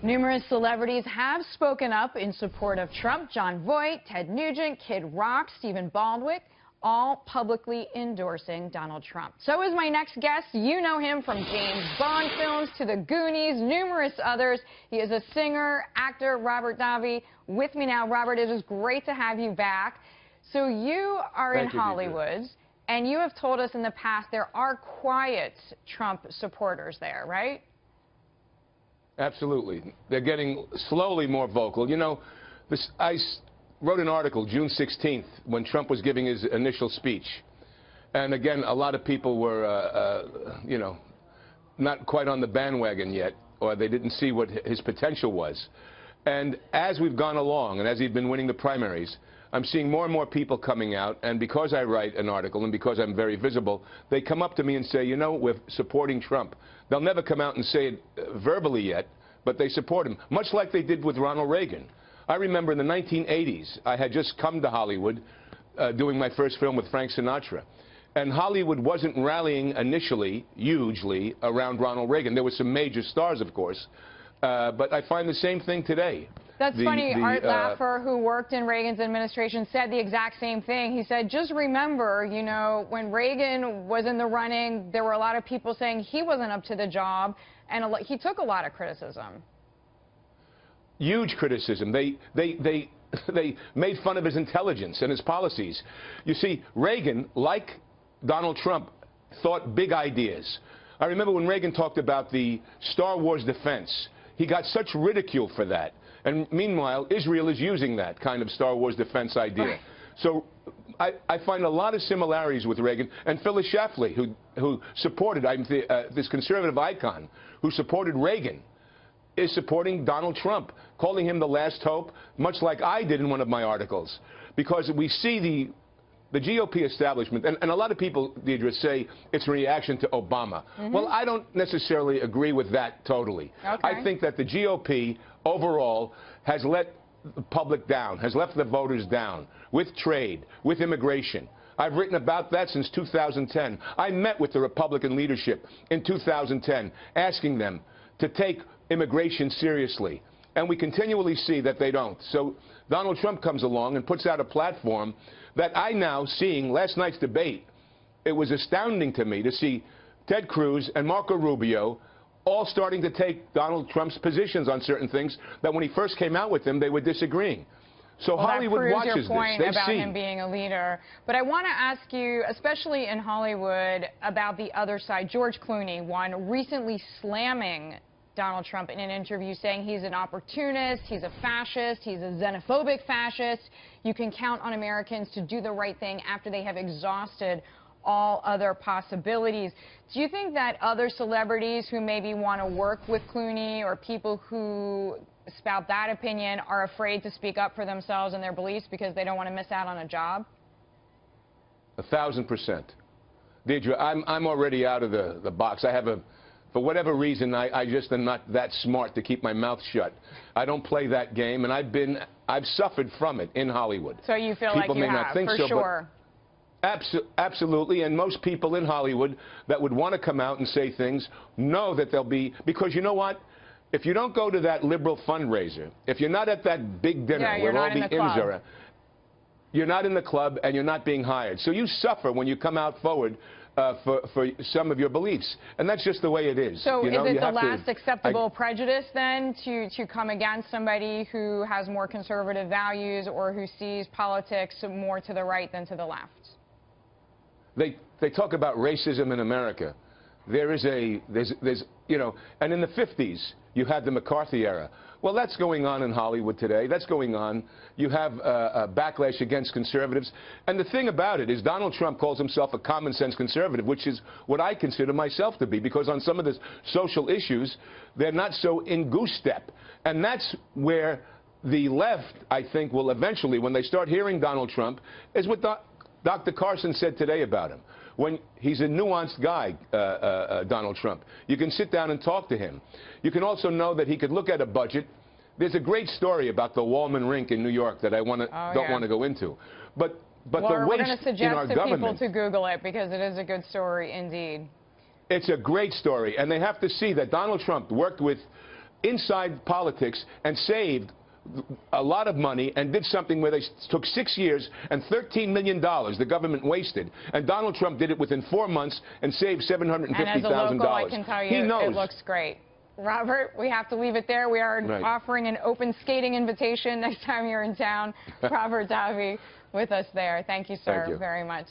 Numerous celebrities have spoken up in support of Trump. Jon Voight, Ted Nugent, Kid Rock, Stephen Baldwin, all publicly endorsing Donald Trump. So is my next guest. You know him from James Bond films to The Goonies, numerous others. He is a singer, actor, Robert Davi. With me now, Robert, it is great to have you back. So you are in Hollywood, and you have told us in the past there are quiet Trump supporters there, right? Absolutely. They're getting slowly more vocal. You know, I wrote an article June 16th when Trump was giving his initial speech. And again, a lot of people were, you know, not quite on the bandwagon yet, or they didn't see what his potential was. And as we've gone along, and as he's been winning the primaries, I'm seeing more and more people coming out, and because I write an article and because I'm very visible, they come up to me and say, you know, we're supporting Trump. They'll never come out and say it verbally yet, but they support him, much like they did with Ronald Reagan. I remember in the 1980s, I had just come to Hollywood doing my first film with Frank Sinatra. And Hollywood wasn't rallying initially, hugely, around Ronald Reagan. There were some major stars, of course, but I find the same thing today. That's funny. Art Laffer, who worked in Reagan's administration, said the exact same thing. He said, just remember, you know, when Reagan was in the running, there were a lot of people saying he wasn't up to the job, and he took a lot of criticism. Huge criticism. They made fun of his intelligence and his policies. You see, Reagan, like Donald Trump, thought big ideas. I remember when Reagan talked about the Star Wars defense. He got such ridicule for that. And meanwhile, Israel is using that kind of Star Wars defense idea. Right. So I find a lot of similarities with Reagan. And Phyllis Schlafly, who supported, this conservative icon, who supported Reagan, is supporting Donald Trump, calling him the last hope, much like I did in one of my articles. Because we see the GOP establishment, and a lot of people, Deidre, say it's a reaction to Obama. Well, I don't necessarily agree with that totally. Okay. I think that the GOP overall has let the public down, has left the voters down with trade, with immigration. I've written about that since 2010. I met with the Republican leadership in 2010, asking them to take immigration seriously. And we continually see that they don't. So Donald Trump comes along and puts out a platform that I now, seeing last night's debate, it was astounding to me to see Ted Cruz and Marco Rubio all starting to take Donald Trump's positions on certain things that when he first came out with them, they were disagreeing. So well, Hollywood watches your point this. About him being a leader. But I want to ask you, especially in Hollywood, about the other side. George Clooney, one, recently slamming Donald Trump in an interview, saying he's an opportunist, he's a fascist, he's a xenophobic fascist. You can count on Americans to do the right thing after they have exhausted all other possibilities. Do you think that other celebrities who maybe want to work with Clooney or people who spout that opinion are afraid to speak up for themselves and their beliefs because they don't want to miss out on a job? 1,000%. Deidre, I'm already out of the box. I have for whatever reason, I just am not that smart to keep my mouth shut. I don't play that game, and I've suffered from it in Hollywood. So you feel people like you may have, not think for so, sure. Absolutely, and most people in Hollywood that would want to come out and say things know that they'll be, because you know what? If you don't go to that liberal fundraiser, if you're not at that big dinner where all the Ims are, you're not in the club and you're not being hired. So you suffer when you come out forward for some of your beliefs, and that's just the way it is. So you know, is it the last acceptable prejudice then to come against somebody who has more conservative values or who sees politics more to the right than to the left? They talk about racism in America. There's you know, and in the 50s you had the McCarthy era. Well, that's going on in Hollywood today. That's going on. You have a backlash against conservatives. And the thing about it is Donald Trump calls himself a common sense conservative, which is what I consider myself to be, because on some of the social issues, they're not so in goose step. And that's where the left, I think, will eventually, when they start hearing Donald Trump, is what Dr. Carson said today about him. When he's a nuanced guy, Donald Trump. You can sit down and talk to him. You can also know that he could look at a budget. There's a great story about the Wallman Rink in New York that I don't want to go into. But the waste in our government. We're going to suggest to people to Google it because it is a good story indeed. It's a great story, and they have to see that Donald Trump worked with inside politics and saved a lot of money and did something where they took 6 years and $13 million the government wasted. And Donald Trump did it within 4 months and saved $750,000. And as a local, I can tell you, it looks great. Robert, we have to leave it there. We are offering an open skating invitation next time you're in town. Robert Davi with us there. Thank you, sir, very much.